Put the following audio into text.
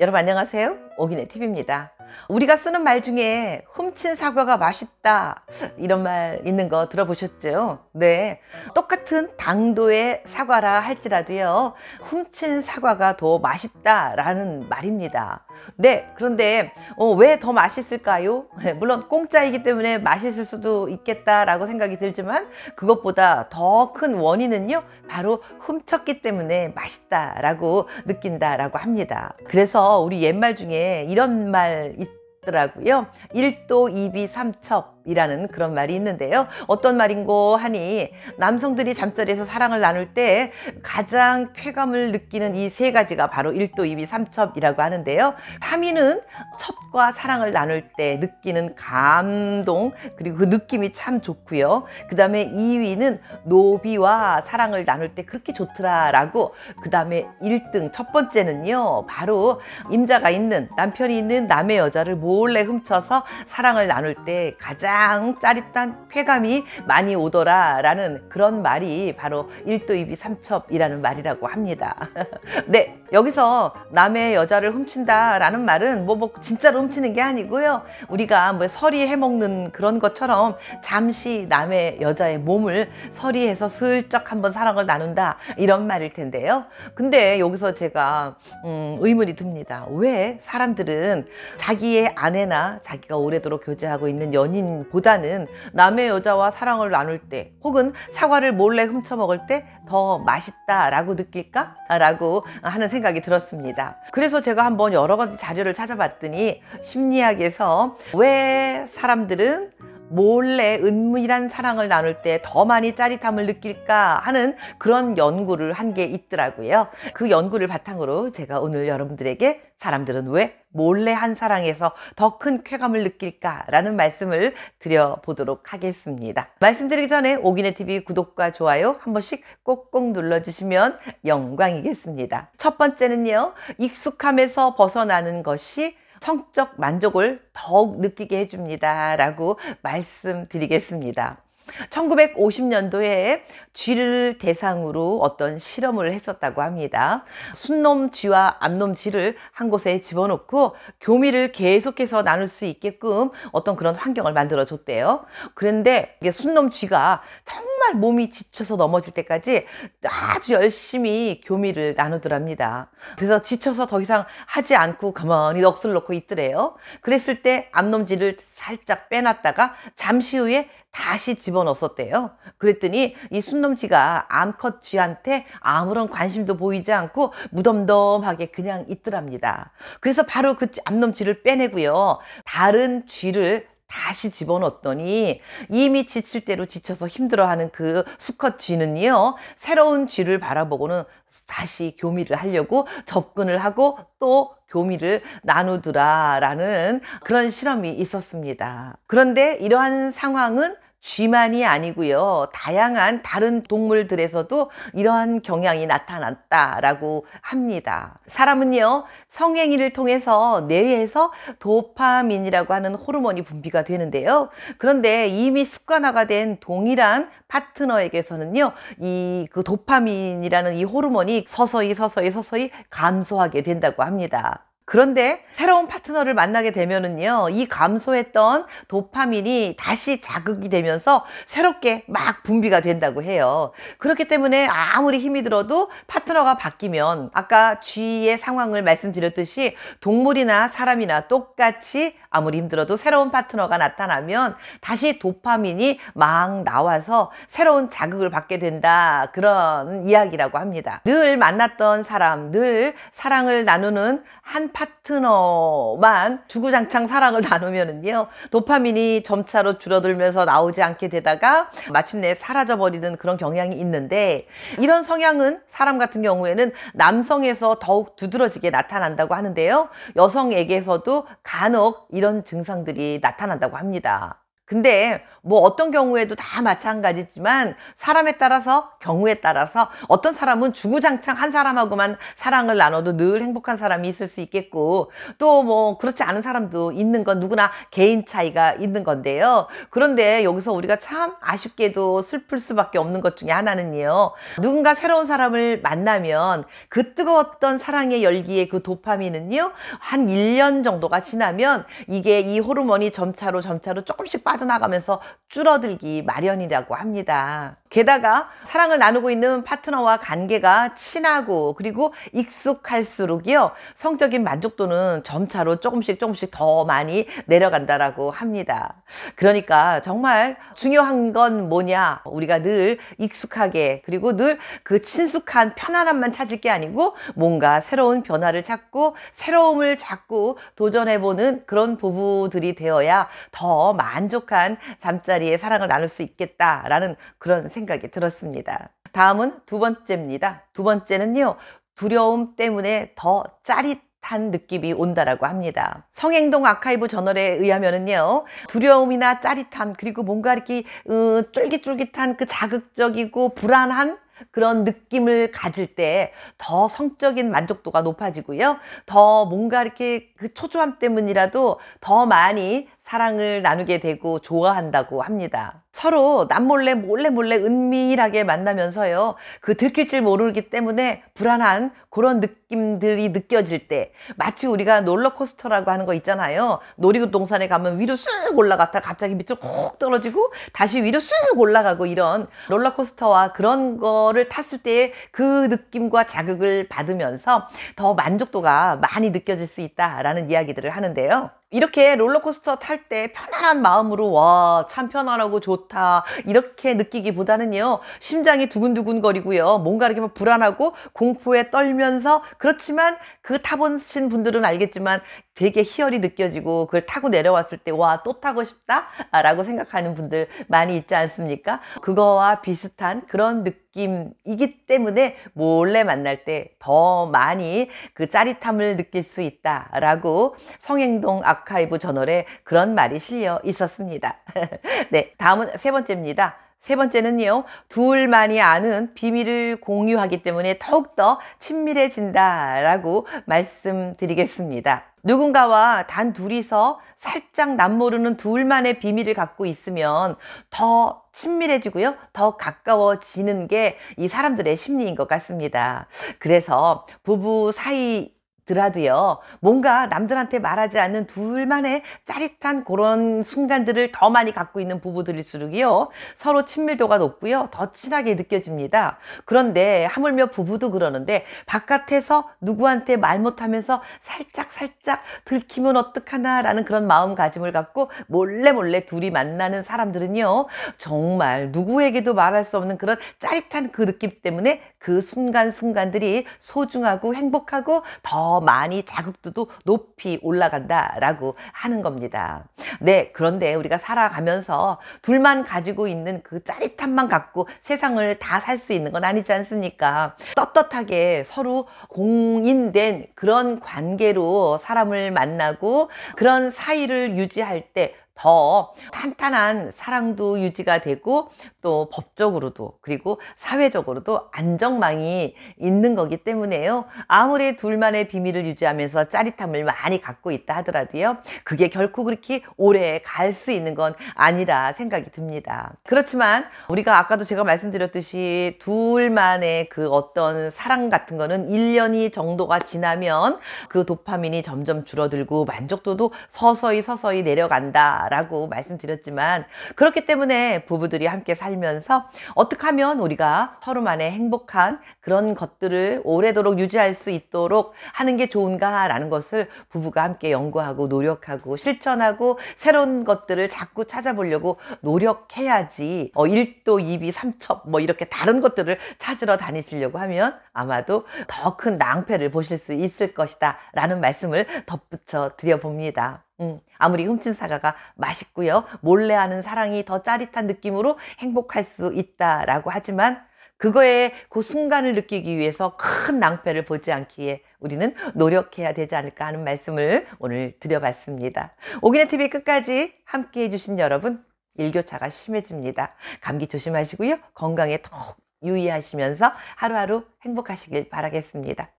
여러분 안녕하세요. 오기네 TV입니다. 우리가 쓰는 말 중에 훔친 사과가 맛있다 이런 말 있는 거 들어보셨죠? 네, 똑같은 당도의 사과라 할지라도요 훔친 사과가 더 맛있다라는 말입니다. 네, 그런데 왜 더 맛있을까요? 물론 공짜이기 때문에 맛있을 수도 있겠다라고 생각이 들지만 그것보다 더 큰 원인은요 바로 훔쳤기 때문에 맛있다라고 느낀다라고 합니다. 그래서 우리 옛말 중에 이런 말 있더라고요. 1도 2비 3첩이라는 그런 말이 있는데요. 어떤 말인고 하니 남성들이 잠자리에서 사랑을 나눌 때 가장 쾌감을 느끼는 이 세 가지가 바로 1도 2비 3첩이라고 하는데요. 3위는 첩과 사랑을 나눌 때 느끼는 감동, 그리고 그 느낌이 참 좋고요. 그 다음에 2위는 노비와 사랑을 나눌 때 그렇게 좋더라라고, 그 다음에 1등 첫 번째는요 바로 임자가 있는, 남편이 있는 남의 여자를 몰래 훔쳐서 사랑을 나눌 때 가장 짜릿한 쾌감이 많이 오더라라는 그런 말이 바로 1도 2비 3첩이라는 말이라고 합니다. 네, 여기서 남의 여자를 훔친다라는 말은 뭐 진짜로 훔치는 게 아니고요. 우리가 뭐 서리 해먹는 그런 것처럼 잠시 남의 여자의 몸을 서리해서 슬쩍 한번 사랑을 나눈다 이런 말일 텐데요. 근데 여기서 제가 의문이 듭니다. 왜 사람들은 자기의 아내나 자기가 오래도록 교제하고 있는 연인보다는 남의 여자와 사랑을 나눌 때 혹은 사과를 몰래 훔쳐 먹을 때 더 맛있다라고 느낄까? 라고 하는 생각이 들었습니다. 그래서 제가 한번 여러 가지 자료를 찾아봤더니 심리학에서 왜 사람들은 몰래 은밀한 사랑을 나눌 때 더 많이 짜릿함을 느낄까 하는 그런 연구를 한 게 있더라고요. 그 연구를 바탕으로 제가 오늘 여러분들에게 사람들은 왜 몰래 한 사랑에서 더 큰 쾌감을 느낄까 라는 말씀을 드려보도록 하겠습니다. 말씀드리기 전에 오기네 TV 구독과 좋아요 한 번씩 꼭꼭 눌러주시면 영광이겠습니다. 첫 번째는요, 익숙함에서 벗어나는 것이 성적 만족을 더욱 느끼게 해줍니다 라고 말씀드리겠습니다. 1950년도에 쥐를 대상으로 어떤 실험을 했었다고 합니다. 순놈 쥐와 암놈 쥐를 한 곳에 집어넣고 교미를 계속해서 나눌 수 있게끔 어떤 그런 환경을 만들어 줬대요. 그런데 이게 순놈 쥐가 정말 몸이 지쳐서 넘어질 때까지 아주 열심히 교미를 나누더랍니다. 그래서 지쳐서 더 이상 하지 않고 가만히 넋을 놓고 있더래요. 그랬을 때 암놈 쥐를 살짝 빼놨다가 잠시 후에 다시 집어넣었대요. 그랬더니 이 순놈쥐가 암컷 쥐한테 아무런 관심도 보이지 않고 무덤덤하게 그냥 있더랍니다. 그래서 바로 그 암놈쥐를 빼내고요, 다른 쥐를 다시 집어넣었더니 이미 지칠 대로 지쳐서 힘들어하는 그 수컷 쥐는요 새로운 쥐를 바라보고는 다시 교미를 하려고 접근을 하고 또 교미를 나누더라라는 그런 실험이 있었습니다. 그런데 이러한 상황은 쥐만이 아니고요, 다양한 다른 동물들에서도 이러한 경향이 나타났다라고 합니다. 사람은요 성행위를 통해서 뇌에서 도파민이라고 하는 호르몬이 분비가 되는데요. 그런데 이미 습관화가 된 동일한 파트너에게서는요 그 도파민이라는 이 호르몬이 서서히 감소하게 된다고 합니다. 그런데 새로운 파트너를 만나게 되면은요 이 감소했던 도파민이 다시 자극이 되면서 새롭게 막 분비가 된다고 해요. 그렇기 때문에 아무리 힘이 들어도 파트너가 바뀌면 아까 쥐의 상황을 말씀드렸듯이 동물이나 사람이나 똑같이 아무리 힘들어도 새로운 파트너가 나타나면 다시 도파민이 막 나와서 새로운 자극을 받게 된다, 그런 이야기라고 합니다. 늘 만났던 사람, 늘 사랑을 나누는 한 파트너만 주구장창 사랑을 나누면은요 도파민이 점차로 줄어들면서 나오지 않게 되다가 마침내 사라져버리는 그런 경향이 있는데, 이런 성향은 사람 같은 경우에는 남성에서 더욱 두드러지게 나타난다고 하는데요, 여성에게서도 간혹 이런 증상들이 나타난다고 합니다. 근데 뭐 어떤 경우에도 다 마찬가지지만 사람에 따라서 경우에 따라서 어떤 사람은 주구장창 한 사람하고만 사랑을 나눠도 늘 행복한 사람이 있을 수 있겠고 또 뭐 그렇지 않은 사람도 있는 건 누구나 개인 차이가 있는 건데요. 그런데 여기서 우리가 참 아쉽게도 슬플 수밖에 없는 것 중에 하나는요. 누군가 새로운 사람을 만나면 그 뜨거웠던 사랑의 열기의 그 도파민은요. 한 1년 정도가 지나면 이게 이 호르몬이 점차로 조금씩 빠져나가면서 줄어들기 마련이라고 합니다. 게다가 사랑을 나누고 있는 파트너와 관계가 친하고 그리고 익숙할수록요 성적인 만족도는 점차로 조금씩 더 많이 내려간다라고 합니다. 그러니까 정말 중요한 건 뭐냐, 우리가 늘 익숙하게 그리고 늘 그 친숙한 편안함만 찾을 게 아니고 뭔가 새로운 변화를 찾고 새로움을 찾고 도전해보는 그런 부부들이 되어야 더 만족한 잠자리에 사랑을 나눌 수 있겠다라는 그런 생각이 들었습니다. 다음은 두 번째입니다. 두 번째는요, 두려움 때문에 더 짜릿한 느낌이 온다라고 합니다. 성행동 아카이브 저널에 의하면은요, 두려움이나 짜릿함 그리고 뭔가 이렇게 쫄깃쫄깃한 그 자극적이고 불안한 그런 느낌을 가질 때 더 성적인 만족도가 높아지고요. 더 뭔가 이렇게 그 초조함 때문이라도 더 많이 사랑을 나누게 되고 좋아한다고 합니다. 서로 남몰래 몰래 은밀하게 만나면서요. 그 들킬 줄 모르기 때문에 불안한 그런 느낌들이 느껴질 때 마치 우리가 롤러코스터라고 하는 거 있잖아요. 놀이동산에 가면 위로 쑥 올라갔다 갑자기 밑으로 콕 떨어지고 다시 위로 쑥 올라가고 이런 롤러코스터와 그런 거를 탔을 때의 그 느낌과 자극을 받으면서 더 만족도가 많이 느껴질 수 있다라는 이야기들을 하는데요. 이렇게 롤러코스터 탈 때 편안한 마음으로 와, 참 편안하고 좋다 이렇게 느끼기보다는요 심장이 두근두근 거리고요 뭔가 이렇게 막 불안하고 공포에 떨면서 그렇지만 그 타보신 분들은 알겠지만 되게 희열이 느껴지고 그걸 타고 내려왔을 때 와, 또 타고 싶다 라고 생각하는 분들 많이 있지 않습니까? 그거와 비슷한 그런 느낌이기 때문에 몰래 만날 때 더 많이 그 짜릿함을 느낄 수 있다라고 성행동 아카이브 저널에 그런 말이 실려 있었습니다. 네, 다음은 세 번째입니다. 세 번째는요, 둘만이 아는 비밀을 공유하기 때문에 더욱더 친밀해진다라고 말씀드리겠습니다. 누군가와 단 둘이서 살짝 남모르는 둘만의 비밀을 갖고 있으면 더 친밀해지고요. 더 가까워지는 게 이 사람들의 심리인 것 같습니다. 그래서 부부 사이 더라도요 뭔가 남들한테 말하지 않는 둘만의 짜릿한 그런 순간들을 더 많이 갖고 있는 부부들일수록이요 서로 친밀도가 높고요 더 친하게 느껴집니다. 그런데 하물며 부부도 그러는데 바깥에서 누구한테 말 못하면서 살짝 들키면 어떡하나 라는 그런 마음가짐을 갖고 몰래 둘이 만나는 사람들은요 정말 누구에게도 말할 수 없는 그런 짜릿한 그 느낌 때문에 그 순간순간들이 소중하고 행복하고 더 많이 자극도도 높이 올라간다라고 하는 겁니다. 네, 그런데 우리가 살아가면서 둘만 가지고 있는 그 짜릿함만 갖고 세상을 다 살 수 있는 건 아니지 않습니까? 떳떳하게 서로 공인된 그런 관계로 사람을 만나고 그런 사이를 유지할 때 더 탄탄한 사랑도 유지가 되고 또 법적으로도 그리고 사회적으로도 안정망이 있는 거기 때문에요. 아무리 둘만의 비밀을 유지하면서 짜릿함을 많이 갖고 있다 하더라도요. 그게 결코 그렇게 오래 갈 수 있는 건 아니라 생각이 듭니다. 그렇지만 우리가 아까도 제가 말씀드렸듯이 둘만의 그 어떤 사랑 같은 거는 1년이 정도가 지나면 그 도파민이 점점 줄어들고 만족도도 서서히 내려간다 라고 말씀드렸지만 그렇기 때문에 부부들이 함께 살면서 어떻게 하면 우리가 서로만의 행복한 그런 것들을 오래도록 유지할 수 있도록 하는 게 좋은가 라는 것을 부부가 함께 연구하고 노력하고 실천하고 새로운 것들을 자꾸 찾아보려고 노력해야지 1도 2비 3첩 뭐 이렇게 다른 것들을 찾으러 다니시려고 하면 아마도 더 큰 낭패를 보실 수 있을 것이다 라는 말씀을 덧붙여 드려봅니다. 아무리 훔친 사과가 맛있고요. 몰래 하는 사랑이 더 짜릿한 느낌으로 행복할 수 있다라고 하지만 그거에 그 순간을 느끼기 위해서 큰 낭패를 보지 않기에 우리는 노력해야 되지 않을까 하는 말씀을 오늘 드려봤습니다. 오기네TV 끝까지 함께 해주신 여러분 일교차가 심해집니다. 감기 조심하시고요. 건강에 더욱 유의하시면서 하루하루 행복하시길 바라겠습니다.